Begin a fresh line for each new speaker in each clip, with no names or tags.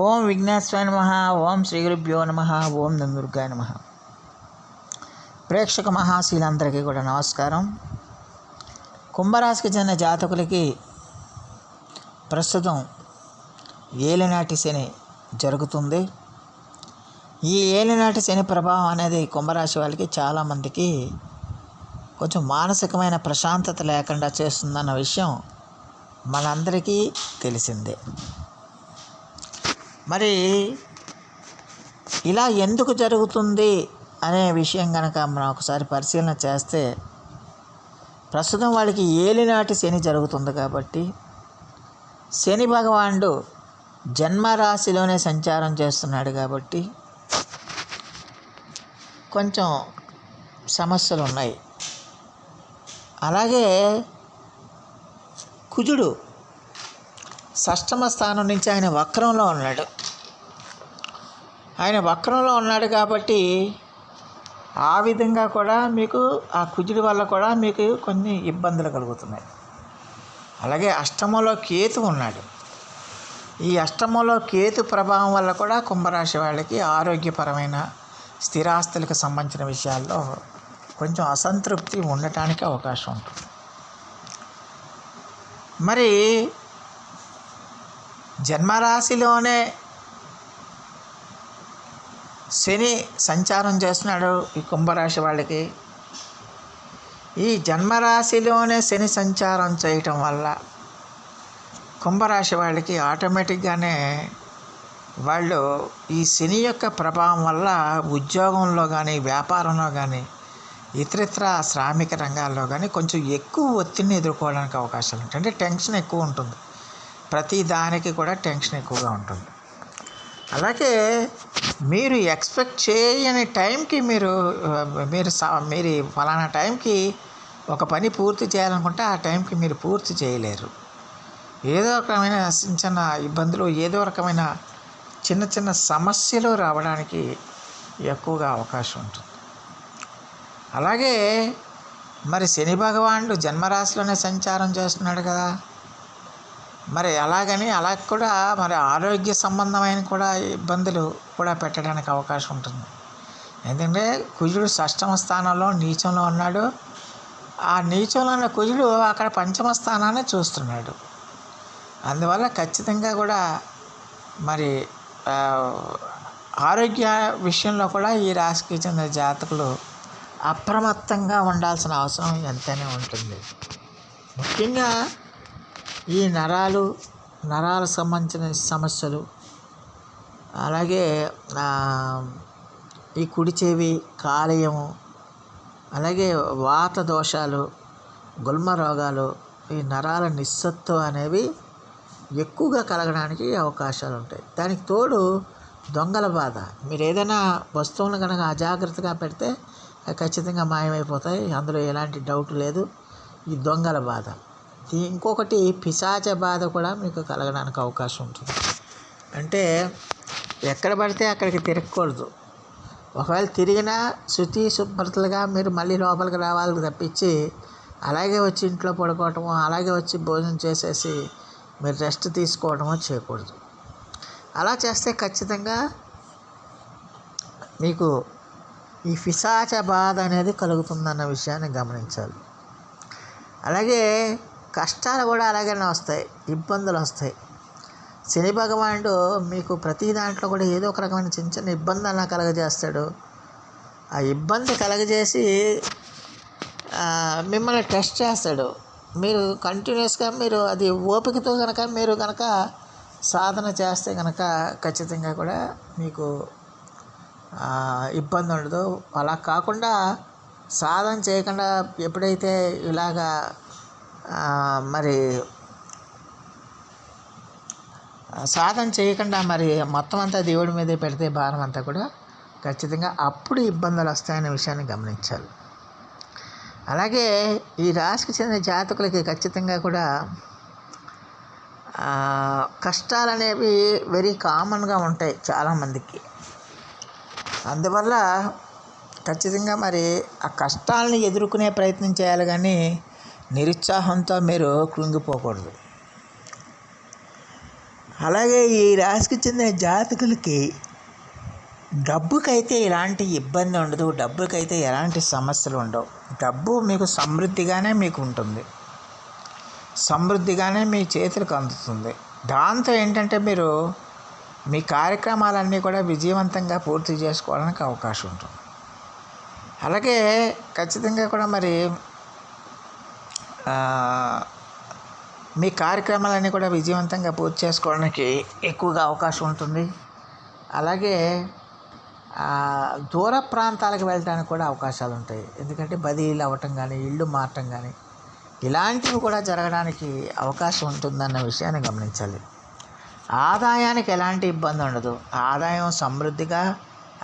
ఓం విఘ్నేశ్వరాయ నమః. ఓం శ్రీ గురుభ్యో నమః. ఓం దుర్గాయ నమః. ప్రేక్షక మహాశీలందరికీ కూడా నమస్కారం. కుంభరాశికి చెందిన జాతకులకి ప్రస్తుతం ఏలినాటి శని జరుగుతుంది. ఈ ఏలినాటి శని ప్రభావం అనేది కుంభరాశి వాళ్ళకి చాలామందికి కొంచెం మానసికమైన ప్రశాంతత లేకుండా చేస్తుందన్న విషయం మనందరికీ తెలిసిందే. మరి ఇలా ఎందుకు జరుగుతుంది అనే విషయం కనుక మనం ఒకసారి పరిశీలన చేస్తే, ప్రస్తుతం వాళ్ళకి ఏలినాటి శని జరుగుతుంది కాబట్టి శని భగవానుడు జన్మరాశిలోనే సంచారం చేస్తున్నాడు కాబట్టి కొంచెం సమస్యలు ఉన్నాయి. అలాగే కుజుడు షష్టమ స్థానం నుంచి ఆయన వక్రంలో ఉన్నాడు కాబట్టి ఆ విధంగా కూడా మీకు ఆ కుజుడి వల్ల కూడా మీకు కొన్ని ఇబ్బందులు కలుగుతున్నాయి. అలాగే అష్టమంలో కేతు ఉన్నాడు. ఈ అష్టమంలో కేతు ప్రభావం వల్ల కూడా కుంభరాశి వాళ్ళకి ఆరోగ్యపరమైన స్థిరాస్తులకు సంబంధించిన విషయాల్లో కొంచెం అసంతృప్తి ఉండటానికి అవకాశం ఉంటుంది. మరి జన్మరాశిలోనే శని సంచారం చేస్తున్నాడు ఈ కుంభరాశి వాళ్ళకి. ఈ జన్మరాశిలోనే శని సంచారం చేయటం వల్ల కుంభరాశి వాళ్ళకి ఆటోమేటిక్గానే వాళ్ళు ఈ శని యొక్క ప్రభావం వల్ల ఉద్యోగంలో కానీ వ్యాపారంలో కానీ ఇతరితర శ్రామిక రంగాల్లో కానీ కొంచెం ఎక్కువ ఒత్తిడిని ఎదుర్కోవడానికి అవకాశాలు ఉంటాయి. అంటే టెన్షన్ ఎక్కువ ఉంటుంది. ప్రతి దానికి కూడా టెన్షన్ ఎక్కువగా ఉంటుంది. అలాగే మీరు ఎక్స్పెక్ట్ చేయని టైంకి మీరు ఫలానా టైంకి ఒక పని పూర్తి చేయాలనుకుంటే ఆ టైంకి మీరు పూర్తి చేయలేరు. ఏదో రకమైన చిన్న చిన్న ఇబ్బందులు, ఏదో రకమైన చిన్న చిన్న సమస్యలు రావడానికి ఎక్కువగా అవకాశం ఉంటుంది. అలాగే మరి శని భగవానుడు జన్మరాశిలోనే సంచారం చేస్తున్నాడు కదా, మరి అలా కూడా మరి ఆరోగ్య సంబంధమైన కూడా ఇబ్బందులు కూడా పెట్టడానికి అవకాశం ఉంటుంది. ఎందుకంటే కుజుడు షష్టమ స్థానంలో నీచంలో ఉన్నాడు. ఆ నీచంలో ఉన్న కుజుడు అక్కడ పంచమ స్థానాన్ని చూస్తున్నాడు. అందువల్ల ఖచ్చితంగా కూడా మరి ఆరోగ్య విషయంలో కూడా ఈ రాశికి చెందిన జాతకులు అప్రమత్తంగా ఉండాల్సిన అవసరం ఎంతైనా ఉంటుంది. ముఖ్యంగా ఈ నరాలకు సంబంధించిన సమస్యలు, అలాగే ఈ కుడి చెవి, కాలేయము, అలాగే వాత దోషాలు, గుల్మ రోగాలు, ఈ నరాల నిస్సత్వం అనేవి ఎక్కువగా కలగడానికి అవకాశాలు ఉంటాయి. దానికి తోడు దొంగల బాధ. మీరు ఏదైనా వస్తువులను కనుక అజాగ్రత్తగా పెడితే ఖచ్చితంగా మాయమైపోతాయి. అందులో ఎలాంటి డౌట్ లేదు. ఈ దొంగల బాధ, ఇంకొకటి పిశాచ బాధ కూడా మీకు కలగడానికి అవకాశం ఉంటుంది. అంటే ఎక్కడ పడితే అక్కడికి తిరగకూడదు. ఒకవేళ తిరిగినా శుచి శుభ్రతలుగా మీరు మళ్ళీ లోపలికి రావాలి తప్పించి అలాగే వచ్చి ఇంట్లో పడుకోవటమో, అలాగే వచ్చి భోజనం చేసేసి మీరు రెస్ట్ తీసుకోవడమో చేయకూడదు. అలా చేస్తే ఖచ్చితంగా మీకు ఈ పిశాచ బాధ అనేది కలుగుతుందన్న విషయాన్ని గమనించాలి. అలాగే కష్టాలు కూడా అలాగనే వస్తాయి, ఇబ్బందులు వస్తాయి. శని భగవానుడు మీకు ప్రతి దాంట్లో కూడా ఏదో ఒక రకమైన చిన్న చిన్న ఇబ్బంది అలా కలగజేస్తాడు. ఆ ఇబ్బంది కలగజేసి మిమ్మల్ని టెస్ట్ చేస్తాడు. మీరు కంటిన్యూస్గా మీరు అది ఓపికతో కనుక సాధన చేస్తే కనుక ఖచ్చితంగా కూడా మీకు ఇబ్బంది ఉండదు. అలా కాకుండా సాధన చేయకుండా ఎప్పుడైతే ఇలాగా మరి సాధన చేయకుండా మరి మొత్తం అంతా దేవుడి మీదే పెడితే భారం అంతా కూడా ఖచ్చితంగా అప్పుడు ఇబ్బందులు వస్తాయనే విషయాన్ని గమనించాలి. అలాగే ఈ రాశికి చెందిన జాతకులకి ఖచ్చితంగా కూడా కష్టాలు అనేవి వెరీ కామన్గా ఉంటాయి చాలామందికి. అందువల్ల ఖచ్చితంగా మరి ఆ కష్టాలని ఎదుర్కొనే ప్రయత్నం చేయాలి, కానీ నిరుత్సాహంతో మీరు కృంగిపోకూడదు. అలాగే ఈ రాశికి చెందిన జాతకులకి డబ్బుకైతే ఎలాంటి ఇబ్బంది ఉండదు, డబ్బుకైతే ఎలాంటి సమస్యలు ఉండవు. డబ్బు మీకు సమృద్ధిగానే మీకు ఉంటుంది, సమృద్ధిగానే మీ చేతులకు అందుతుంది. దాంతో ఏంటంటే మీరు మీ కార్యక్రమాలన్నీ కూడా విజయవంతంగా పూర్తి చేసుకోవడానికి అవకాశం ఉంటుంది. అలాగే ఖచ్చితంగా కూడా మరి మీ కార్యక్రమాలన్నీ కూడా విజయవంతంగా పూర్తి చేసుకోవడానికి ఎక్కువగా అవకాశం ఉంటుంది. అలాగే దూర ప్రాంతాలకు వెళ్ళడానికి కూడా అవకాశాలు ఉంటాయి. ఎందుకంటే బదిలీలు అవ్వటం కానీ, ఇళ్ళు మారటం కానీ ఇలాంటివి కూడా జరగడానికి అవకాశం ఉంటుందన్న విషయాన్ని గమనించాలి. ఆదాయానికి ఎలాంటి ఇబ్బంది ఉండదు. ఆదాయం సమృద్ధిగా,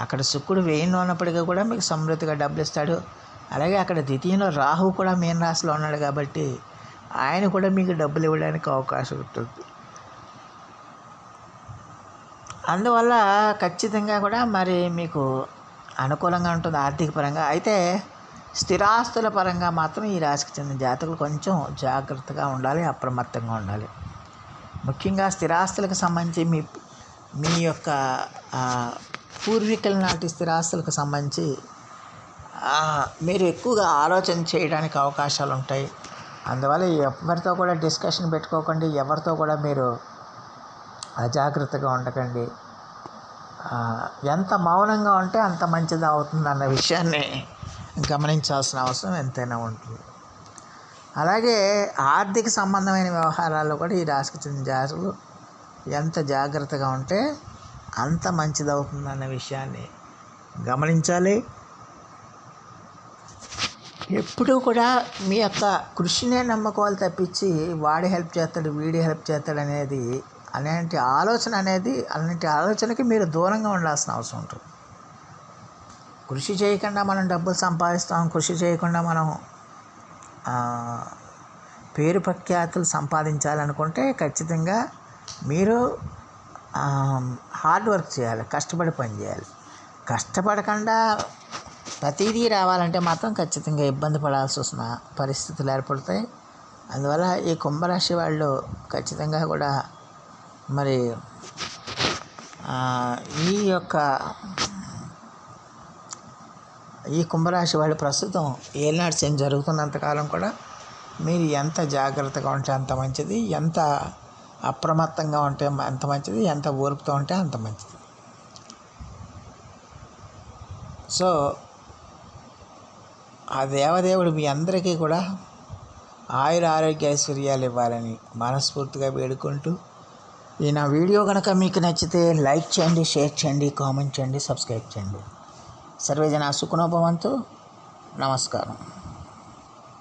అక్కడ శుక్రుడు వేయిలో ఉన్నప్పటికీ కూడా మీకు సమృద్ధిగా డబ్బులు ఇస్తాడు. అలాగే అక్కడ ద్వితీయంలో రాహు కూడా మీన రాశిలో ఉన్నాడు కాబట్టి ఆయన కూడా మీకు డబ్బులు ఇవ్వడానికి అవకాశం ఉంటుంది. అందువల్ల ఖచ్చితంగా కూడా మరి మీకు అనుకూలంగా ఉంటుంది ఆర్థిక పరంగా. అయితే స్థిరాస్తుల పరంగా మాత్రం ఈ రాశికి చెందిన జాతకులు కొంచెం జాగ్రత్తగా ఉండాలి, అప్రమత్తంగా ఉండాలి. ముఖ్యంగా స్థిరాస్తులకు సంబంధించి మీ యొక్క పూర్వీకుల నాటి స్థిరాస్తులకు సంబంధించి మీరు ఎక్కువగా ఆలోచన చేయడానికి అవకాశాలు ఉంటాయి. అందువల్ల ఎవరితో కూడా డిస్కషన్ పెట్టుకోకండి, ఎవరితో కూడా మీరు అజాగ్రత్తగా ఉండకండి. ఎంత మౌనంగా ఉంటే అంత మంచిది అవుతుంది అన్న విషయాన్ని గమనించాల్సిన అవసరం ఎంతైనా ఉంటుంది. అలాగే ఆర్థిక సంబంధమైన వ్యవహారాల్లో కూడా ఈ రాశికి చెందిన జాతకులు ఎంత జాగ్రత్తగా ఉంటే అంత మంచిది అవుతుంది అన్న విషయాన్ని గమనించాలి. ఎప్పుడూ కూడా మీ యొక్క కృషినే నమ్ముకోవాలి తప్పించి వాడి హెల్ప్ చేస్తాడు, వీడి హెల్ప్ చేస్తాడు అలాంటి ఆలోచనకి మీరు దూరంగా ఉండాల్సిన అవసరం ఉంటుంది. కృషి చేయకుండా మనం డబ్బులు సంపాదిస్తాం, కృషి చేయకుండా మనం పేరు ప్రఖ్యాతులు సంపాదించాలనుకుంటే ఖచ్చితంగా మీరు హార్డ్ వర్క్ చేయాలి, కష్టపడి పని చేయాలి. కష్టపడకుండా ప్రతిదీ రావాలంటే మాత్రం ఖచ్చితంగా ఇబ్బంది పడాల్సి వస్తున్న పరిస్థితులు ఏర్పడతాయి. అందువల్ల ఈ కుంభరాశి వాళ్ళు ఖచ్చితంగా కూడా మరి ఈ కుంభరాశి వాళ్ళు ప్రస్తుతం ఏలినాటి శని జరుగుతున్నంతకాలం కూడా మీరు ఎంత జాగ్రత్తగా ఉంటే అంత మంచిది, ఎంత అప్రమత్తంగా ఉంటే అంత మంచిది, ఎంత ఓర్పుతో ఉంటే అంత మంచిది. సో ఆ దేవదేవుడు మీ అందరికీ కూడా ఆయుర ఆరోగ్య ఐశ్వర్యాలు ఇవ్వాలని మనస్ఫూర్తిగా వేడుకుంటూ, ఈ నా వీడియో కనుక మీకు నచ్చితే లైక్ చేయండి, షేర్ చేయండి, కామెంట్ చేయండి, సబ్స్క్రైబ్ చేయండి. సర్వే జనా సుఖినో భవంతు. నమస్కారం.